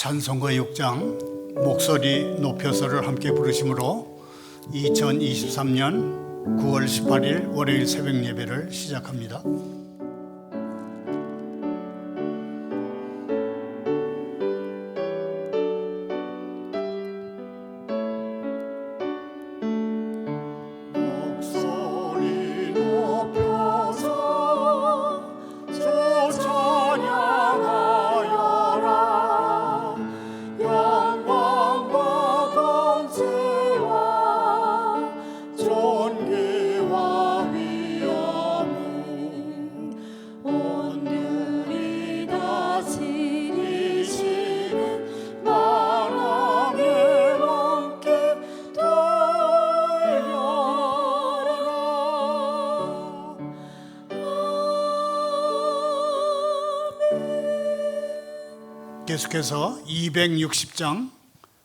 찬송가 6장 목소리 높여서를 함께 부르심으로 2023년 9월 18일 월요일 새벽 예배를 시작합니다. 계속해서 260장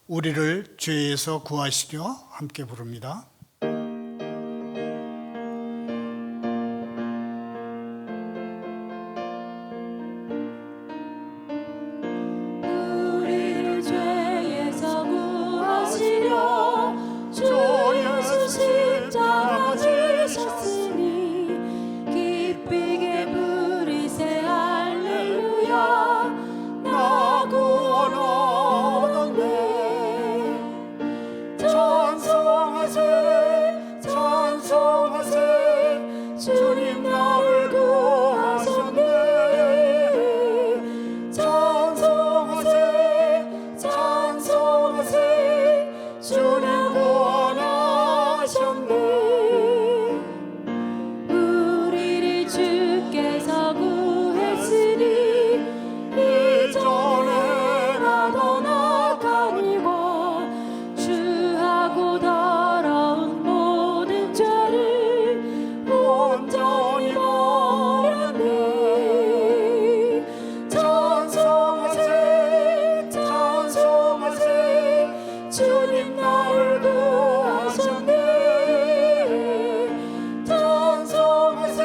우리를 죄에서 구하시려 함께 부릅니다. 우리를 죄에서 구하시려 주 예수 십자가 지셨으니 기쁘게 부르세 할렐루야. 나 구원 얻었네. 찬송하세 찬송하세 주님 나를 구하셨네. 찬송하세 찬송하세 주님 구원하셨네. 우리를 주께서 구했으니 이전에 나도 나가니고 주하고 더러운 모든 죄를 온전히 버렸네. 찬송하세 찬송하세 주님 나를 구하셨네. 찬송하세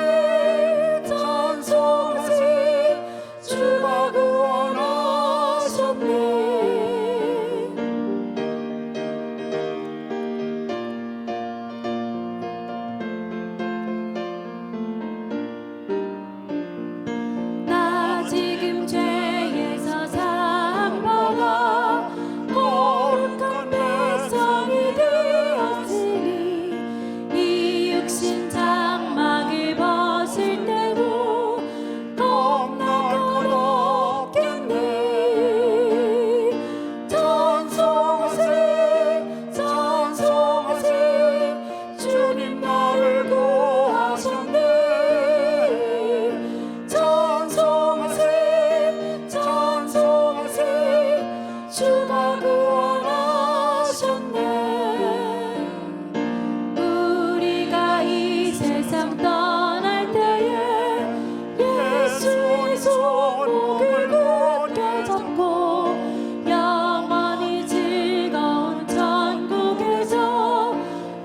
찬송하세 주가 구원하셨네. 나 지금 죄에서 사함받아 거룩한 백성이 되었으니 이 육신 장막을 벗을 때도 겁날 것 없겠네. 찬송하세 찬송하세 주님 나를 구하셨네. 찬송하세 찬송하세 주가 구원하셨네. 우리가 이 세상 떠날 때에 예수의 손목을 굳게 잡고 영원히 즐거운 천국에서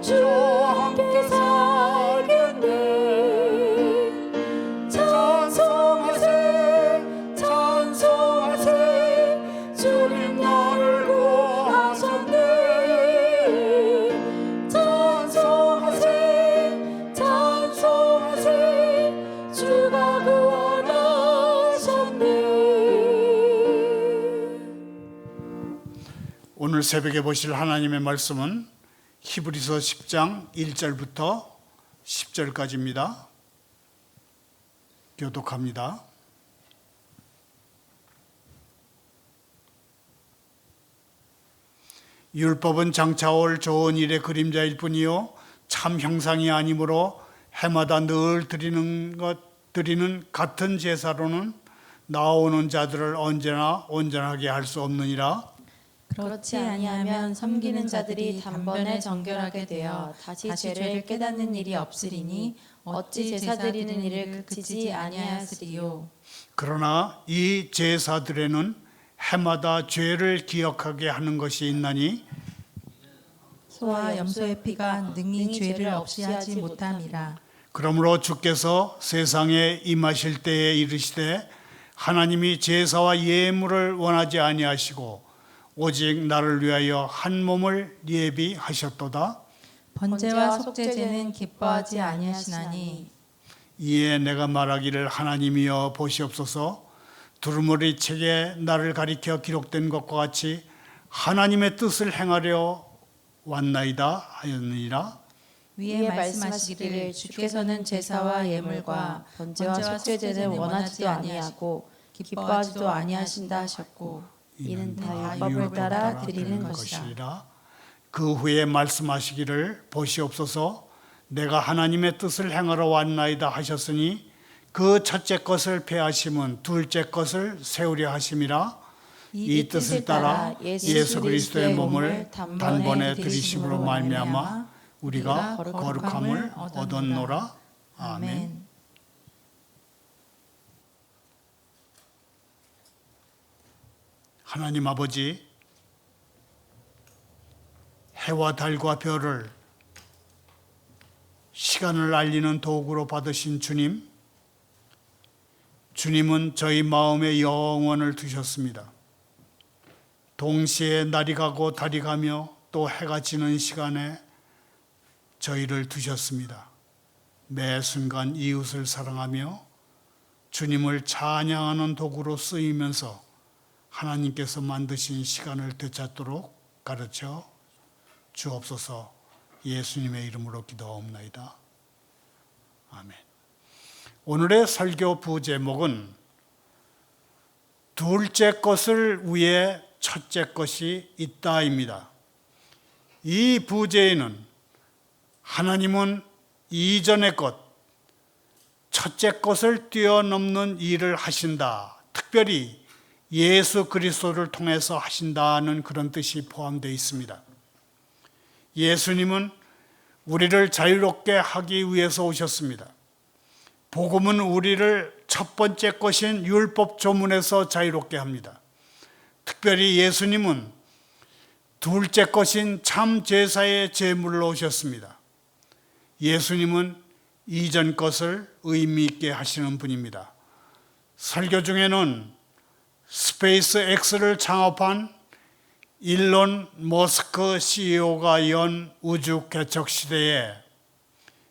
주와 함께 살겠네. 찬송하세 찬송하세 주님 나를 구하셨네. 찬송하세 찬송하세 주가 구원하셨네. 오늘 새벽에 보실 하나님의 말씀은 히브리서 10장 1절부터 10절까지입니다. 교독합니다. 율법은 장차 올 좋은 일의 그림자일 뿐이요 참 형상이 아니므로 해마다 늘 드리는 같은 제사로는 나오는 자들을 언제나 온전하게 할 수 없느니라. 그렇지 아니하면 섬기는 자들이 단번에 정결하게 되어 다시 죄를 깨닫는 일이 없으리니 어찌 제사 드리는 일을 그치지 아니하였으리요. 그러나 이 제사들에는 해마다 죄를 기억하게 하는 것이 있나니 소와 염소의 피가 능히 죄를 없이 하지 못함이라. 그러므로 주께서 세상에 임하실 때에 이르시되 하나님이 제사와 예물을 원하지 아니하시고 오직 나를 위하여 한 몸을 예비하셨도다. 번제와 속죄제는 기뻐하지 아니하시나니 이에 내가 말하기를 하나님이여 보시옵소서. 두루머리 책에 나를 가리켜 기록된 것과 같이 하나님의 뜻을 행하려 왔나이다 하였느니라. 위에 말씀하시기를 주께서는 제사와 예물과 번제와 속죄제는 원하지도 아니하고 기뻐하지도 아니하신다 하셨고 이는 다 율법을 따라 드리는 것이라. 그 후에 말씀하시기를 보시옵소서. 내가 하나님의 뜻을 행하러 왔나이다 하셨으니 그 첫째 것을 폐하심은 둘째 것을 세우려 하심이라. 이 뜻을 따라 예수 그리스도의 몸을 단번에 들이심으로 말미암아 우리가 거룩함을 얻었노라. 아멘. 하나님 아버지, 해와 달과 별을 시간을 알리는 도구로 받으신 주님, 주님은 저희 마음에 영원을 두셨습니다. 동시에 날이 가고 달이 가며 또 해가 지는 시간에 저희를 두셨습니다. 매 순간 이웃을 사랑하며 주님을 찬양하는 도구로 쓰이면서 하나님께서 만드신 시간을 되찾도록 가르쳐 주옵소서. 예수님의 이름으로 기도하옵나이다. 아멘. 오늘의 설교 부제목은 둘째 것을 위해 첫째 것이 있다입니다. 이 부제에는 하나님은 이전의 것, 첫째 것을 뛰어넘는 일을 하신다. 특별히 예수 그리스도를 통해서 하신다는 그런 뜻이 포함되어 있습니다. 예수님은 우리를 자유롭게 하기 위해서 오셨습니다. 복음은 우리를 첫 번째 것인 율법 조문에서 자유롭게 합니다. 특별히 예수님은 둘째 것인 참 제사의 제물로 오셨습니다. 예수님은 이전 것을 의미 있게 하시는 분입니다. 설교 중에는 스페이스 X를 창업한 일론 머스크 CEO가 연 우주 개척 시대에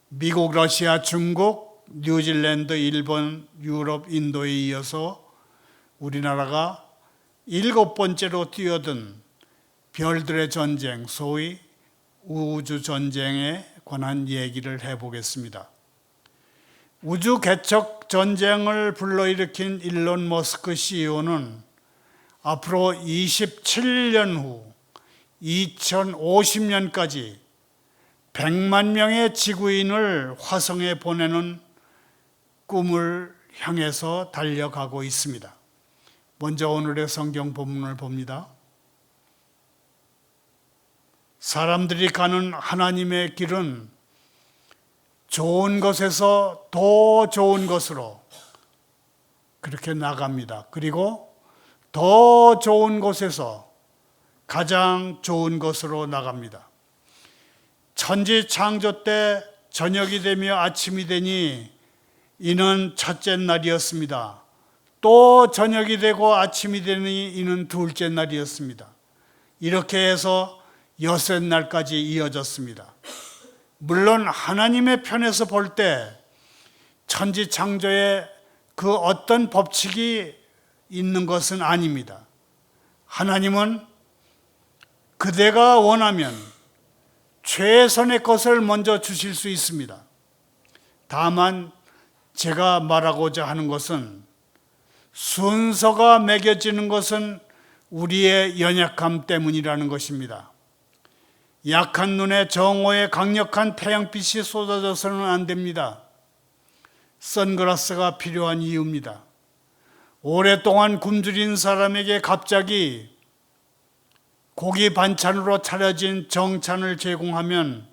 미국, 러시아, 중국, 뉴질랜드, 일본, 유럽, 인도에 이어서 우리나라가 7번째로 뛰어든 별들의 전쟁, 소위 우주 전쟁에 관한 얘기를 해보겠습니다. 우주 개척 전쟁을 불러일으킨 일론 머스크 CEO는 앞으로 27년 후 2050년까지 100만 명의 지구인을 화성에 보내는 꿈을 향해서 달려가고 있습니다. 먼저 오늘의 성경 본문을 봅니다. 사람들이 가는 하나님의 길은 좋은 것에서 더 좋은 것으로 그렇게 나갑니다. 그리고 더 좋은 곳에서 가장 좋은 것으로 나갑니다. 천지 창조 때 저녁이 되며 아침이 되니 이는 첫째 날이었습니다. 또 저녁이 되고 아침이 되니 이는 둘째 날이었습니다. 이렇게 해서 6날까지 이어졌습니다. 물론 하나님의 편에서 볼 때 천지 창조에 그 어떤 법칙이 있는 것은 아닙니다. 하나님은 그대가 원하면 최선의 것을 먼저 주실 수 있습니다. 다만 제가 말하고자 하는 것은 순서가 매겨지는 것은 우리의 연약함 때문이라는 것입니다. 약한 눈에 정오의 강력한 태양빛이 쏟아져서는 안 됩니다. 선글라스가 필요한 이유입니다. 오랫동안 굶주린 사람에게 갑자기 고기 반찬으로 차려진 정찬을 제공하면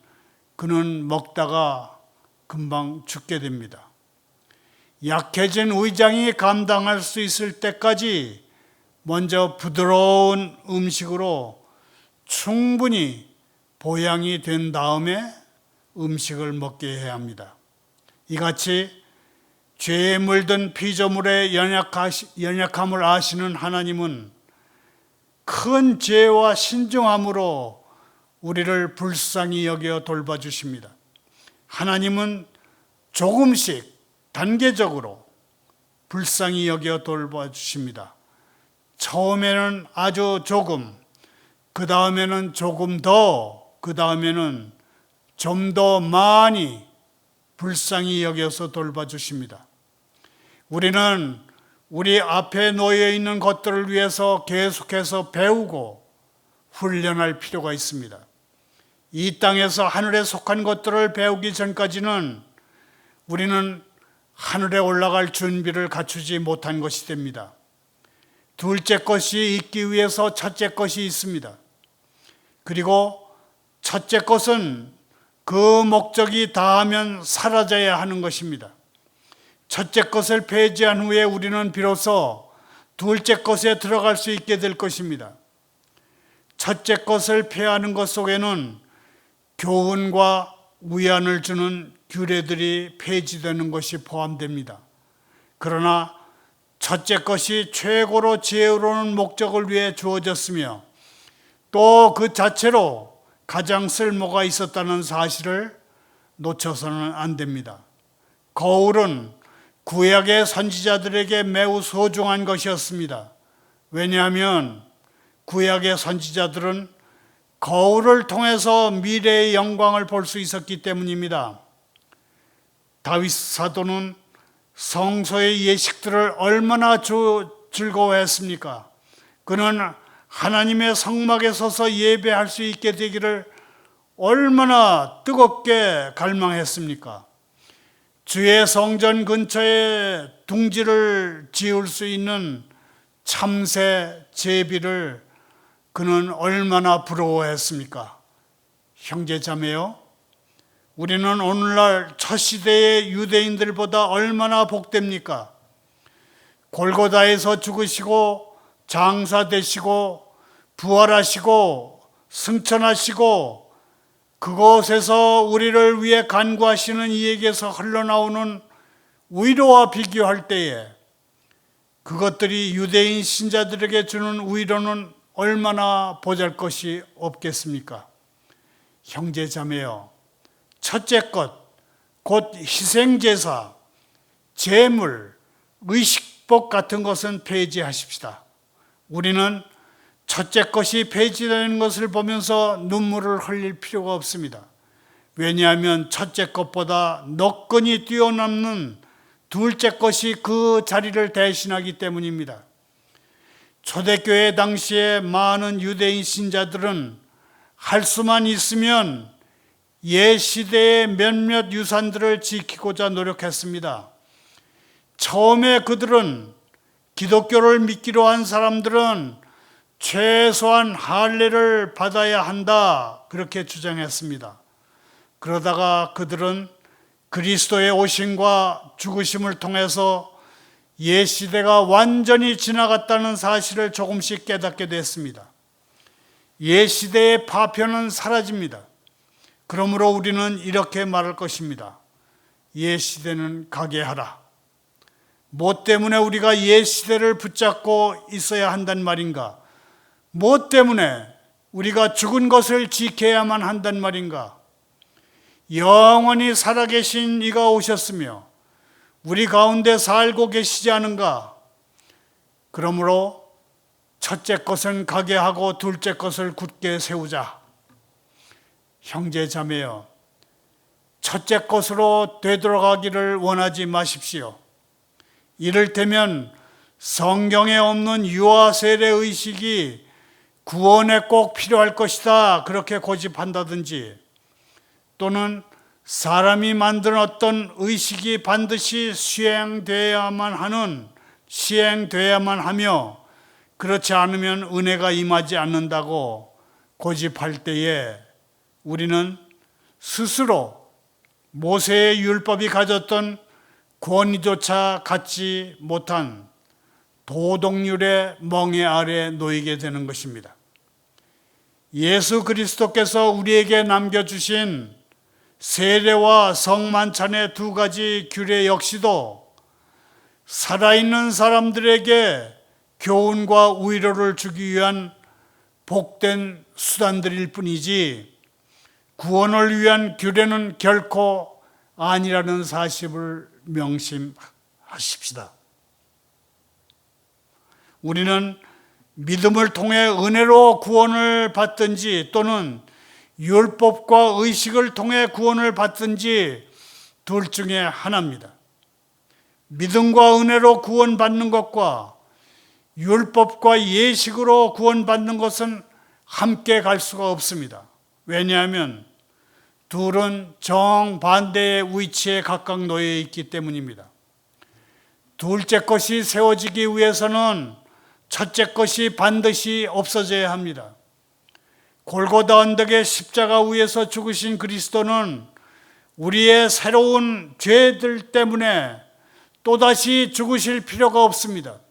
그는 먹다가 금방 죽게 됩니다. 약해진 위장이 감당할 수 있을 때까지 먼저 부드러운 음식으로 충분히 보양이 된 다음에 음식을 먹게 해야 합니다. 이같이 죄에 물든 피조물의 연약함을 아시는 하나님은 큰 죄와 신중함으로 우리를 불쌍히 여겨 돌봐주십니다. 하나님은 조금씩 단계적으로 불쌍히 여겨 돌봐주십니다. 처음에는 아주 조금, 그 다음에는 조금 더, 그 다음에는 좀 더 많이 불쌍히 여겨서 돌봐주십니다. 우리는 우리 앞에 놓여 있는 것들을 위해서 계속해서 배우고 훈련할 필요가 있습니다. 이 땅에서 하늘에 속한 것들을 배우기 전까지는 우리는 하늘에 올라갈 준비를 갖추지 못한 것이 됩니다. 둘째 것이 있기 위해서 첫째 것이 있습니다. 그리고 첫째 것은 그 목적이 다하면 사라져야 하는 것입니다. 첫째 것을 폐지한 후에 우리는 비로소 둘째 것에 들어갈 수 있게 될 것입니다. 첫째 것을 폐하는 것 속에는 교훈과 위안을 주는 규례들이 폐지되는 것이 포함됩니다. 그러나 첫째 것이 최고로 지혜로운 목적을 위해 주어졌으며 또 그 자체로 가장 쓸모가 있었다는 사실을 놓쳐서는 안 됩니다. 거울은 구약의 선지자들에게 매우 소중한 것이었습니다. 왜냐하면 구약의 선지자들은 거울을 통해서 미래의 영광을 볼 수 있었기 때문입니다. 다윗 사도는 성소의 예식들을 얼마나 즐거워했습니까? 그는 하나님의 성막에 서서 예배할 수 있게 되기를 얼마나 뜨겁게 갈망했습니까? 주의 성전 근처에 둥지를 지을 수 있는 참새 제비를 그는 얼마나 부러워했습니까? 형제 자매요, 우리는 오늘날 첫 시대의 유대인들보다 얼마나 복됩니까? 골고다에서 죽으시고 장사되시고 부활하시고 승천하시고 그곳에서 우리를 위해 간구하시는 이에게서 흘러나오는 위로와 비교할 때에 그것들이 유대인 신자들에게 주는 위로는 얼마나 보잘것이 없겠습니까? 형제 자매요, 첫째 것, 곧 희생제사, 제물, 의식복 같은 것은 폐지하십시다. 우리는 첫째 것이 폐지되는 것을 보면서 눈물을 흘릴 필요가 없습니다. 왜냐하면 첫째 것보다 너끈히 뛰어넘는 둘째 것이 그 자리를 대신하기 때문입니다. 초대교회 당시에 많은 유대인 신자들은 할 수만 있으면 옛 시대의 몇몇 유산들을 지키고자 노력했습니다. 처음에 그들은 기독교를 믿기로 한 사람들은 최소한 할례를 받아야 한다, 그렇게 주장했습니다. 그러다가 그들은 그리스도의 오심과 죽으심을 통해서 옛 시대가 완전히 지나갔다는 사실을 조금씩 깨닫게 됐습니다. 옛 시대의 파편은 사라집니다. 그러므로 우리는 이렇게 말할 것입니다. 옛 시대는 가게 하라. 뭐 때문에 우리가 옛 시대를 붙잡고 있어야 한단 말인가? 뭐 때문에 우리가 죽은 것을 지켜야만 한단 말인가? 영원히 살아계신 이가 오셨으며 우리 가운데 살고 계시지 않은가? 그러므로 첫째 것은 가게 하고 둘째 것을 굳게 세우자. 형제 자매여, 첫째 것으로 되돌아가기를 원하지 마십시오. 이를테면 성경에 없는 유아 세례 의식이 구원에 꼭 필요할 것이다, 그렇게 고집한다든지, 또는 사람이 만든 어떤 의식이 반드시 시행돼야만 하며 그렇지 않으면 은혜가 임하지 않는다고 고집할 때에 우리는 스스로 모세의 율법이 가졌던 권위조차 갖지 못한 도덕률의 멍에 아래 놓이게 되는 것입니다. 예수 그리스도께서 우리에게 남겨주신 세례와 성만찬의 두 가지 규례 역시도 살아있는 사람들에게 교훈과 위로를 주기 위한 복된 수단들일 뿐이지 구원을 위한 규례는 결코 아니라는 사실을 명심하십시다. 우리는 믿음을 통해 은혜로 구원을 받든지 또는 율법과 의식을 통해 구원을 받든지 둘 중에 하나입니다. 믿음과 은혜로 구원받는 것과 율법과 예식으로 구원받는 것은 함께 갈 수가 없습니다. 왜냐하면 둘은 정반대의 위치에 각각 놓여 있기 때문입니다. 둘째 것이 세워지기 위해서는 첫째 것이 반드시 없어져야 합니다. 골고다 언덕의 십자가 위에서 죽으신 그리스도는 우리의 새로운 죄들 때문에 또다시 죽으실 필요가 없습니다.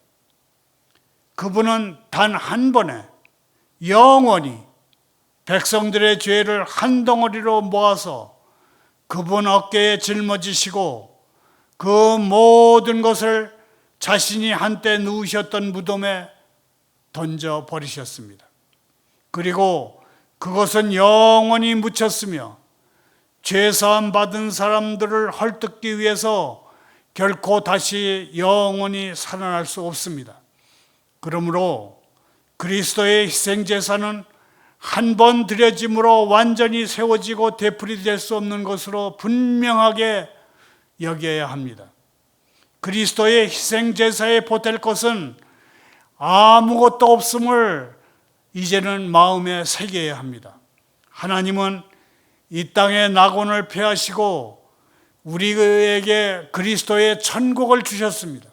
그분은 단 한 번에 영원히 백성들의 죄를 한 덩어리로 모아서 그분 어깨에 짊어지시고 그 모든 것을 자신이 한때 누우셨던 무덤에 던져버리셨습니다. 그리고 그것은 영원히 묻혔으며 죄사함 받은 사람들을 헐뜯기 위해서 결코 다시 영원히 살아날 수 없습니다. 그러므로 그리스도의 희생제사는 한 번 드려짐으로 완전히 세워지고 되풀이될 수 없는 것으로 분명하게 여겨야 합니다. 그리스도의 희생제사에 보탤 것은 아무것도 없음을 이제는 마음에 새겨야 합니다. 하나님은 이 땅의 낙원을 폐하시고 우리에게 그리스도의 천국을 주셨습니다.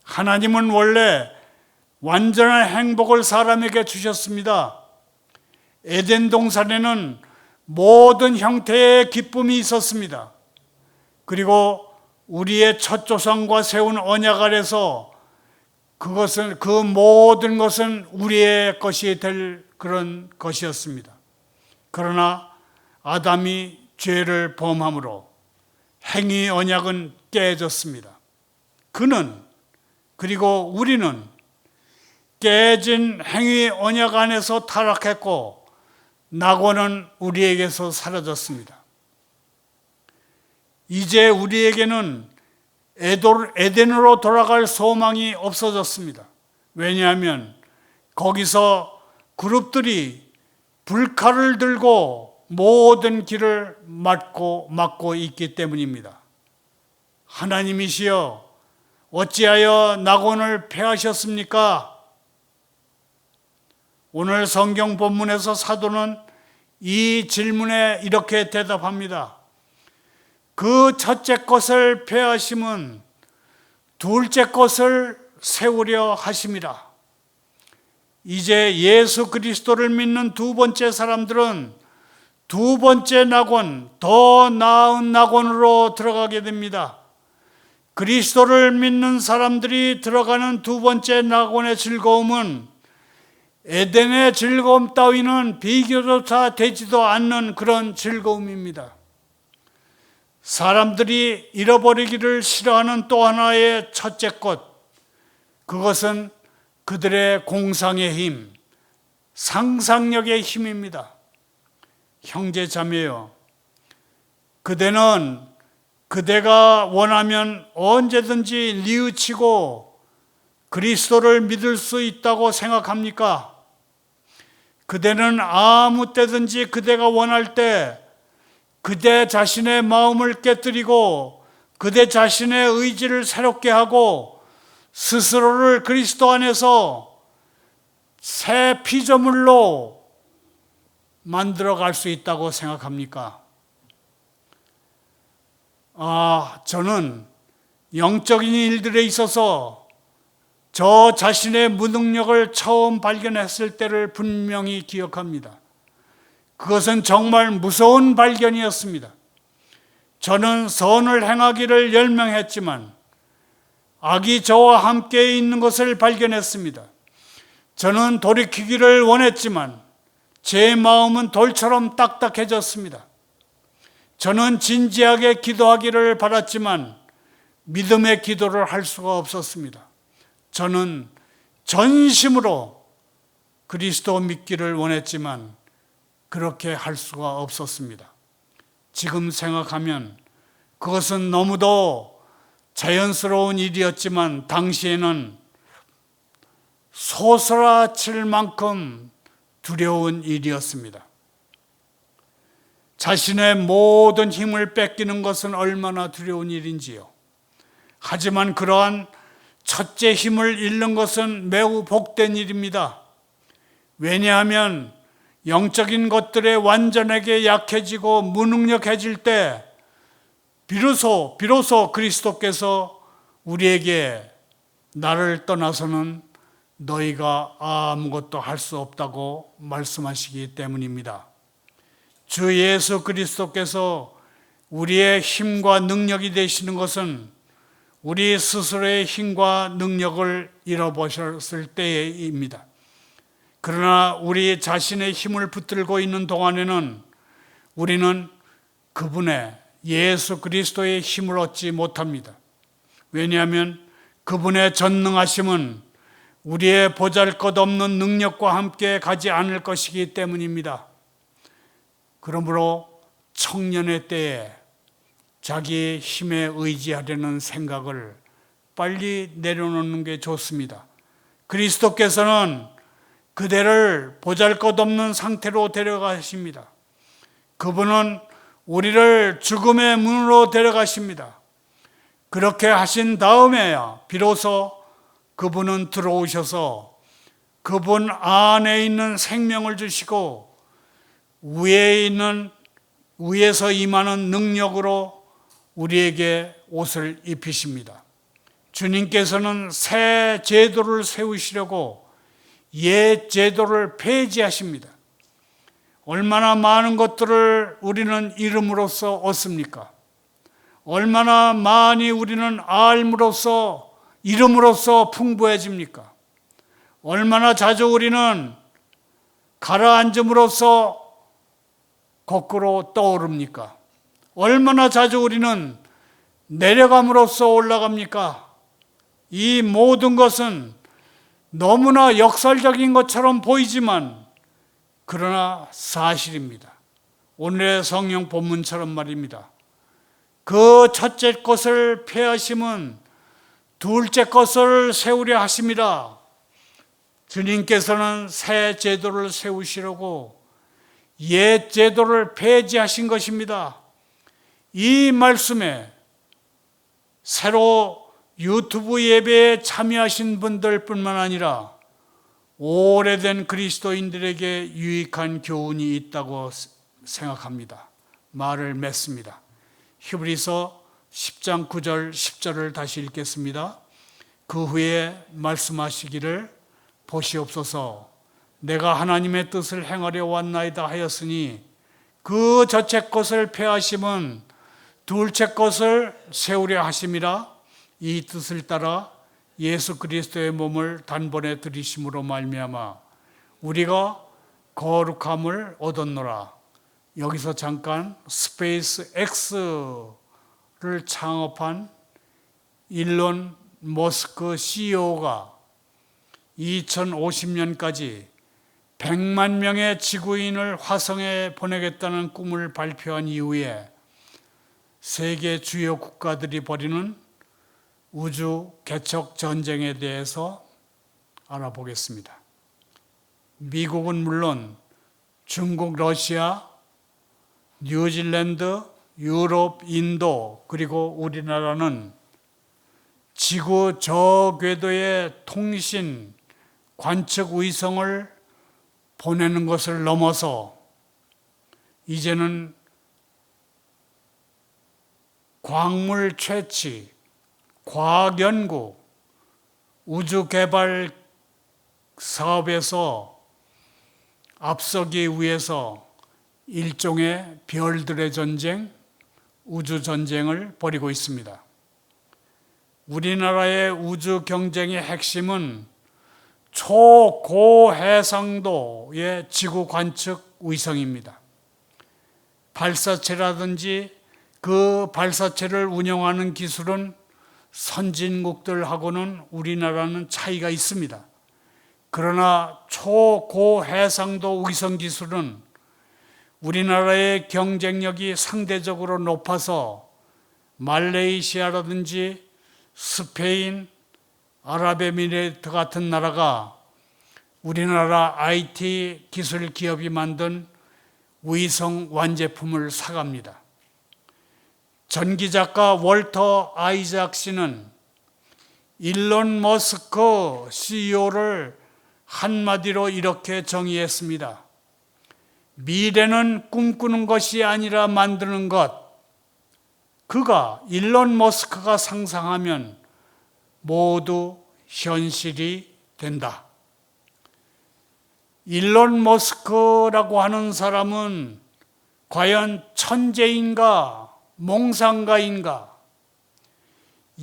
하나님은 원래 완전한 행복을 사람에게 주셨습니다. 에덴 동산에는 모든 형태의 기쁨이 있었습니다. 그리고 우리의 첫 조상과 세운 언약 아래서 그 모든 것은 우리의 것이 될 그런 것이었습니다. 그러나 아담이 죄를 범함으로 행위 언약은 깨졌습니다. 그리고 우리는 깨진 행위 언약 안에서 타락했고 낙원은 우리에게서 사라졌습니다. 이제 우리에게는 에덴으로 돌아갈 소망이 없어졌습니다. 왜냐하면 거기서 그룹들이 불칼을 들고 모든 길을 막고 있기 때문입니다. 하나님이시여 어찌하여 낙원을 폐하셨습니까? 오늘 성경 본문에서 사도는 이 질문에 이렇게 대답합니다. 그 첫째 것을 폐하심은 둘째 것을 세우려 하심이라. 이제 예수 그리스도를 믿는 두 번째 사람들은 두 번째 낙원, 더 나은 낙원으로 들어가게 됩니다. 그리스도를 믿는 사람들이 들어가는 두 번째 낙원의 즐거움은 에덴의 즐거움 따위는 비교조차 되지도 않는 그런 즐거움입니다. 사람들이 잃어버리기를 싫어하는 또 하나의 첫째 것, 그것은 그들의 공상의 힘, 상상력의 힘입니다. 형제 자매여, 그대는 그대가 원하면 언제든지 뉘우치고 그리스도를 믿을 수 있다고 생각합니까? 그대는 아무 때든지 그대가 원할 때 그대 자신의 마음을 깨뜨리고 그대 자신의 의지를 새롭게 하고 스스로를 그리스도 안에서 새 피조물로 만들어갈 수 있다고 생각합니까? 저는 영적인 일들에 있어서 저 자신의 무능력을 처음 발견했을 때를 분명히 기억합니다. 그것은 정말 무서운 발견이었습니다. 저는 선을 행하기를 열명했지만 악이 저와 함께 있는 것을 발견했습니다. 저는 돌이키기를 원했지만 제 마음은 돌처럼 딱딱해졌습니다. 저는 진지하게 기도하기를 바랐지만 믿음의 기도를 할 수가 없었습니다. 저는 전심으로 그리스도 믿기를 원했지만 그렇게 할 수가 없었습니다. 지금 생각하면 그것은 너무도 자연스러운 일이었지만 당시에는 소스라칠 만큼 두려운 일이었습니다. 자신의 모든 힘을 뺏기는 것은 얼마나 두려운 일인지요. 하지만 그러한 첫째 힘을 잃는 것은 매우 복된 일입니다. 왜냐하면 영적인 것들에 완전하게 약해지고 무능력해질 때 비로소 그리스도께서 우리에게 나를 떠나서는 너희가 아무것도 할 수 없다고 말씀하시기 때문입니다. 주 예수 그리스도께서 우리의 힘과 능력이 되시는 것은 우리 스스로의 힘과 능력을 잃어버렸을 때입니다. 그러나 우리 자신의 힘을 붙들고 있는 동안에는 우리는 그분의 예수 그리스도의 힘을 얻지 못합니다. 왜냐하면 그분의 전능하심은 우리의 보잘것없는 능력과 함께 가지 않을 것이기 때문입니다. 그러므로 청년의 때에 자기의 힘에 의지하려는 생각을 빨리 내려놓는 게 좋습니다. 그리스도께서는 그대를 보잘것없는 상태로 데려가십니다. 그분은 우리를 죽음의 문으로 데려가십니다. 그렇게 하신 다음에야 비로소 그분은 들어오셔서 그분 안에 있는 생명을 주시고 위에서 임하는 능력으로 우리에게 옷을 입히십니다. 주님께서는 새 제도를 세우시려고 옛 제도를 폐지하십니다. 얼마나 많은 것들을 우리는 이름으로써 얻습니까? 얼마나 많이 우리는 알므로써 이름으로써 풍부해집니까? 얼마나 자주 우리는 가라앉음으로써 거꾸로 떠오릅니까? 얼마나 자주 우리는 내려감으로써 올라갑니까? 이 모든 것은 너무나 역설적인 것처럼 보이지만 그러나 사실입니다. 오늘의 성경 본문처럼 말입니다. 그 첫째 것을 폐하심은 둘째 것을 세우려 하심이라. 주님께서는 새 제도를 세우시려고 옛 제도를 폐지하신 것입니다. 이 말씀에 새로 유튜브 예배에 참여하신 분들뿐만 아니라 오래된 그리스도인들에게 유익한 교훈이 있다고 생각합니다. 말을 맺습니다. 히브리서 10장 9절 10절을 다시 읽겠습니다. 그 후에 말씀하시기를 보시옵소서 내가 하나님의 뜻을 행하려 왔나이다 하였으니 그 첫째 것을 폐하심은 둘째 것을 세우려 하심이라. 이 뜻을 따라 예수 그리스도의 몸을 단번에 들이심으로 말미암아 우리가 거룩함을 얻었노라. 여기서 잠깐 스페이스 X를 창업한 일론 머스크 CEO가 2050년까지 100만 명의 지구인을 화성에 보내겠다는 꿈을 발표한 이후에 세계 주요 국가들이 벌이는 우주 개척 전쟁에 대해서 알아보겠습니다. 미국은 물론 중국, 러시아, 뉴질랜드, 유럽, 인도 그리고 우리나라는 지구 저궤도의 통신 관측 위성을 보내는 것을 넘어서 이제는 광물 채취, 과학 연구, 우주 개발 사업에서 앞서기 위해서 일종의 별들의 전쟁, 우주 전쟁을 벌이고 있습니다. 우리나라의 우주 경쟁의 핵심은 초고해상도의 지구 관측 위성입니다. 발사체라든지 그 발사체를 운영하는 기술은 선진국들하고는 우리나라는 차이가 있습니다. 그러나 초고해상도 위성기술은 우리나라의 경쟁력이 상대적으로 높아서 말레이시아라든지 스페인, 아랍에미레이트 같은 나라가 우리나라 IT 기술 기업이 만든 위성 완제품을 사갑니다. 전기작가 월터 아이작스는 일론 머스크 CEO를 한마디로 이렇게 정의했습니다. 미래는 꿈꾸는 것이 아니라 만드는 것. 그가 일론 머스크가 상상하면 모두 현실이 된다. 일론 머스크라고 하는 사람은 과연 천재인가, 몽상가인가,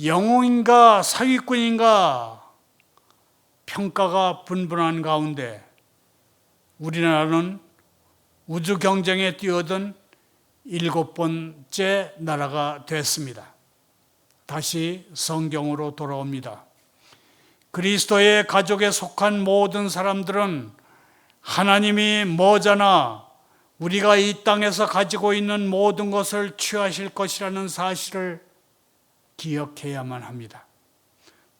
영웅인가, 사기꾼인가 평가가 분분한 가운데 우리나라는 우주 경쟁에 뛰어든 7번째 나라가 됐습니다. 다시 성경으로 돌아옵니다. 그리스도의 가족에 속한 모든 사람들은 하나님이 머지않아 우리가 이 땅에서 가지고 있는 모든 것을 취하실 것이라는 사실을 기억해야만 합니다.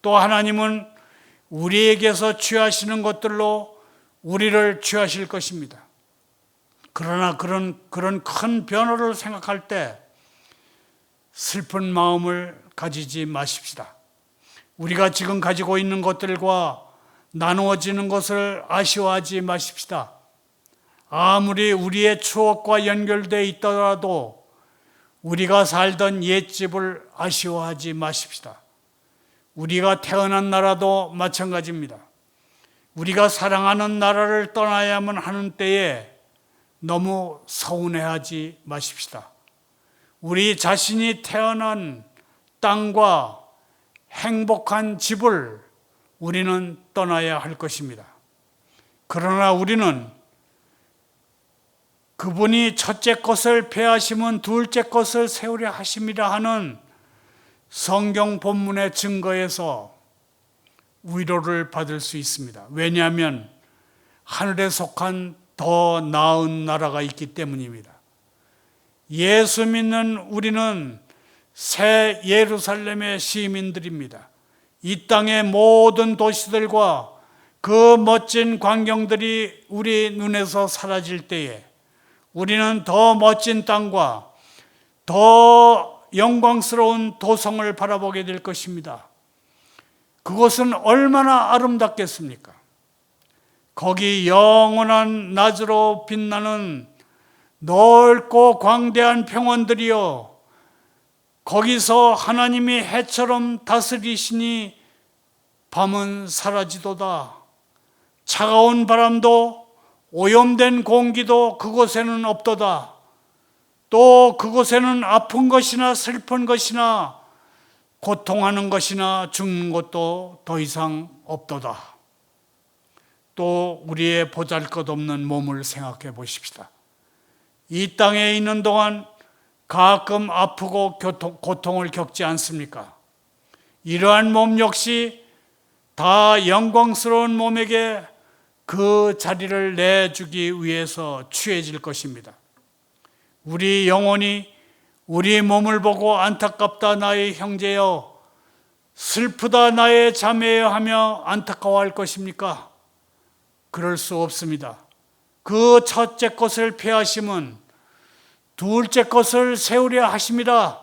또 하나님은 우리에게서 취하시는 것들로 우리를 취하실 것입니다. 그러나 그런 큰 변화를 생각할 때 슬픈 마음을 가지지 마십시다. 우리가 지금 가지고 있는 것들과 나누어지는 것을 아쉬워하지 마십시다. 아무리 우리의 추억과 연결되어 있더라도 우리가 살던 옛집을 아쉬워하지 마십시다. 우리가 태어난 나라도 마찬가지입니다. 우리가 사랑하는 나라를 떠나야만 하는 때에 너무 서운해하지 마십시다. 우리 자신이 태어난 땅과 행복한 집을 우리는 떠나야 할 것입니다. 그러나 우리는 그분이 첫째 것을 폐하시면 둘째 것을 세우려 하심이라 하는 성경 본문의 증거에서 위로를 받을 수 있습니다. 왜냐하면 하늘에 속한 더 나은 나라가 있기 때문입니다. 예수 믿는 우리는 새 예루살렘의 시민들입니다. 이 땅의 모든 도시들과 그 멋진 광경들이 우리 눈에서 사라질 때에 우리는 더 멋진 땅과 더 영광스러운 도성을 바라보게 될 것입니다. 그것은 얼마나 아름답겠습니까? 거기 영원한 낮으로 빛나는 넓고 광대한 평원들이요, 거기서 하나님이 해처럼 다스리시니 밤은 사라지도다. 차가운 바람도 오염된 공기도 그곳에는 없도다. 또 그곳에는 아픈 것이나 슬픈 것이나 고통하는 것이나 죽는 것도 더 이상 없도다. 또 우리의 보잘것없는 몸을 생각해 보십시다. 이 땅에 있는 동안 가끔 아프고 고통을 겪지 않습니까? 이러한 몸 역시 다 영광스러운 몸에게 그 자리를 내주기 위해서 취해질 것입니다. 우리 영혼이 우리 몸을 보고 안타깝다 나의 형제여, 슬프다 나의 자매여 하며 안타까워할 것입니까? 그럴 수 없습니다. 그 첫째 것을 폐하심은 둘째 것을 세우려 하심이라.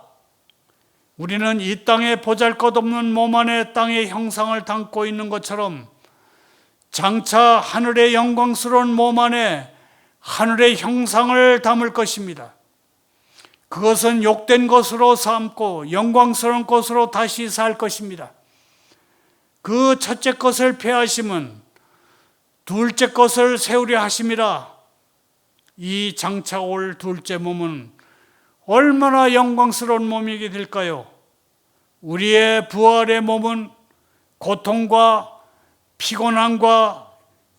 우리는 이 땅에 보잘것없는 몸 안에 땅의 형상을 담고 있는 것처럼 장차 하늘의 영광스러운 몸 안에 하늘의 형상을 담을 것입니다. 그것은 욕된 것으로 삼고 영광스러운 것으로 다시 살 것입니다. 그 첫째 것을 폐하심은 둘째 것을 세우려 하심이라. 이 장차 올 둘째 몸은 얼마나 영광스러운 몸이게 될까요? 우리의 부활의 몸은 고통과 피곤함과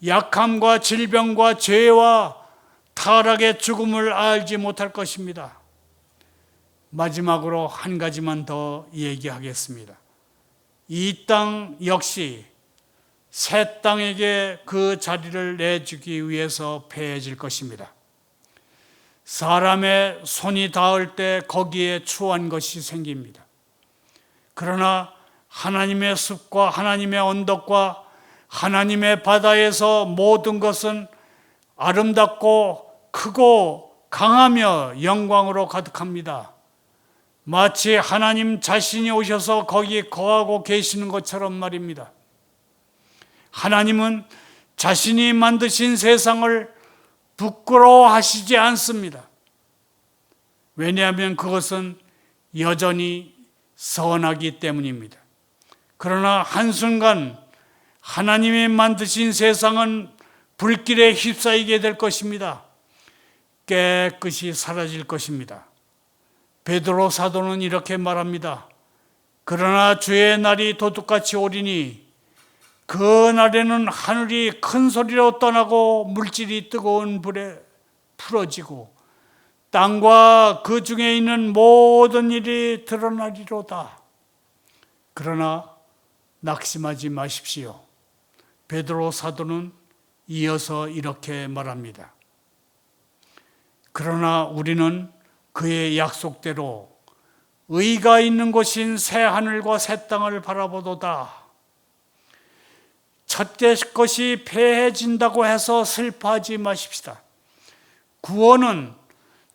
약함과 질병과 죄와 타락의 죽음을 알지 못할 것입니다. 마지막으로 한 가지만 더 얘기하겠습니다. 이 땅 역시 새 땅에게 그 자리를 내주기 위해서 패해질 것입니다. 사람의 손이 닿을 때 거기에 추한 것이 생깁니다. 그러나 하나님의 숲과 하나님의 언덕과 하나님의 바다에서 모든 것은 아름답고 크고 강하며 영광으로 가득합니다. 마치 하나님 자신이 오셔서 거기 거하고 계시는 것처럼 말입니다. 하나님은 자신이 만드신 세상을 부끄러워하시지 않습니다. 왜냐하면 그것은 여전히 선하기 때문입니다. 그러나 한순간 하나님이 만드신 세상은 불길에 휩싸이게 될 것입니다. 깨끗이 사라질 것입니다. 베드로 사도는 이렇게 말합니다. 그러나 주의 날이 도둑같이 오리니 그 날에는 하늘이 큰 소리로 떠나고 물질이 뜨거운 불에 풀어지고 땅과 그 중에 있는 모든 일이 드러나리로다. 그러나 낙심하지 마십시오. 베드로 사도는 이어서 이렇게 말합니다. 그러나 우리는 그의 약속대로 의가 있는 곳인 새 하늘과 새 땅을 바라보도다. 첫째 것이 패해진다고 해서 슬퍼하지 마십시다. 구원은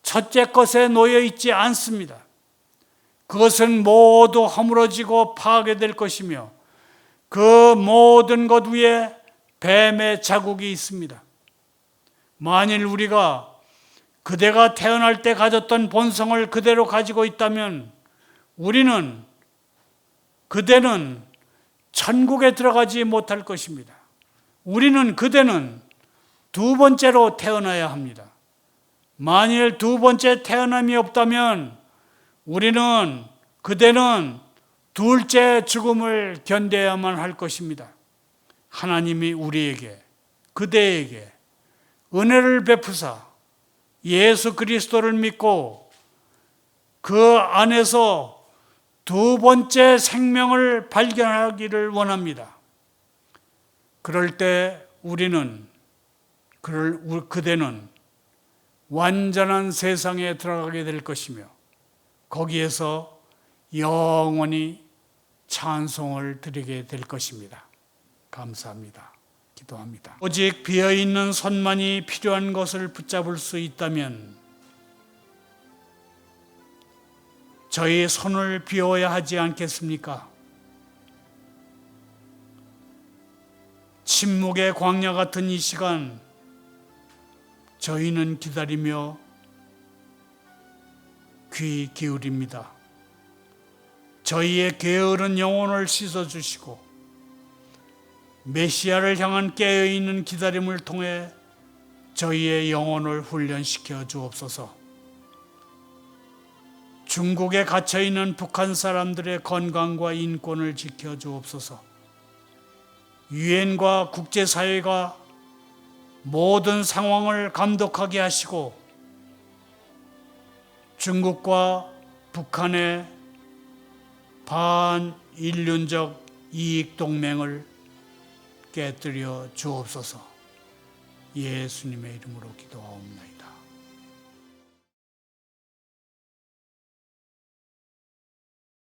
첫째 것에 놓여 있지 않습니다. 그것은 모두 허물어지고 파괴될 것이며 그 모든 것 위에 뱀의 자국이 있습니다. 만일 우리가 그대가 태어날 때 가졌던 본성을 그대로 가지고 있다면 그대는 천국에 들어가지 못할 것입니다. 그대는 두 번째로 태어나야 합니다. 만일 두 번째 태어남이 없다면 그대는 둘째 죽음을 견뎌야만 할 것입니다. 하나님이 그대에게 은혜를 베푸사 예수 그리스도를 믿고 그 안에서 두 번째 생명을 발견하기를 원합니다. 그럴 때 그대는 완전한 세상에 들어가게 될 것이며 거기에서 영원히 찬송을 드리게 될 것입니다. 감사합니다. 기도합니다. 오직 비어있는 손만이 필요한 것을 붙잡을 수 있다면 저희 손을 비워야 하지 않겠습니까? 침묵의 광야 같은 이 시간 저희는 기다리며 귀 기울입니다. 저희의 게으른 영혼을 씻어주시고 메시아를 향한 깨어있는 기다림을 통해 저희의 영혼을 훈련시켜 주옵소서. 중국에 갇혀있는 북한 사람들의 건강과 인권을 지켜 주옵소서. 유엔과 국제사회가 모든 상황을 감독하게 하시고 중국과 북한의 반인륜적 이익동맹을 깨뜨려 주옵소서. 예수님의 이름으로 기도하옵나이다.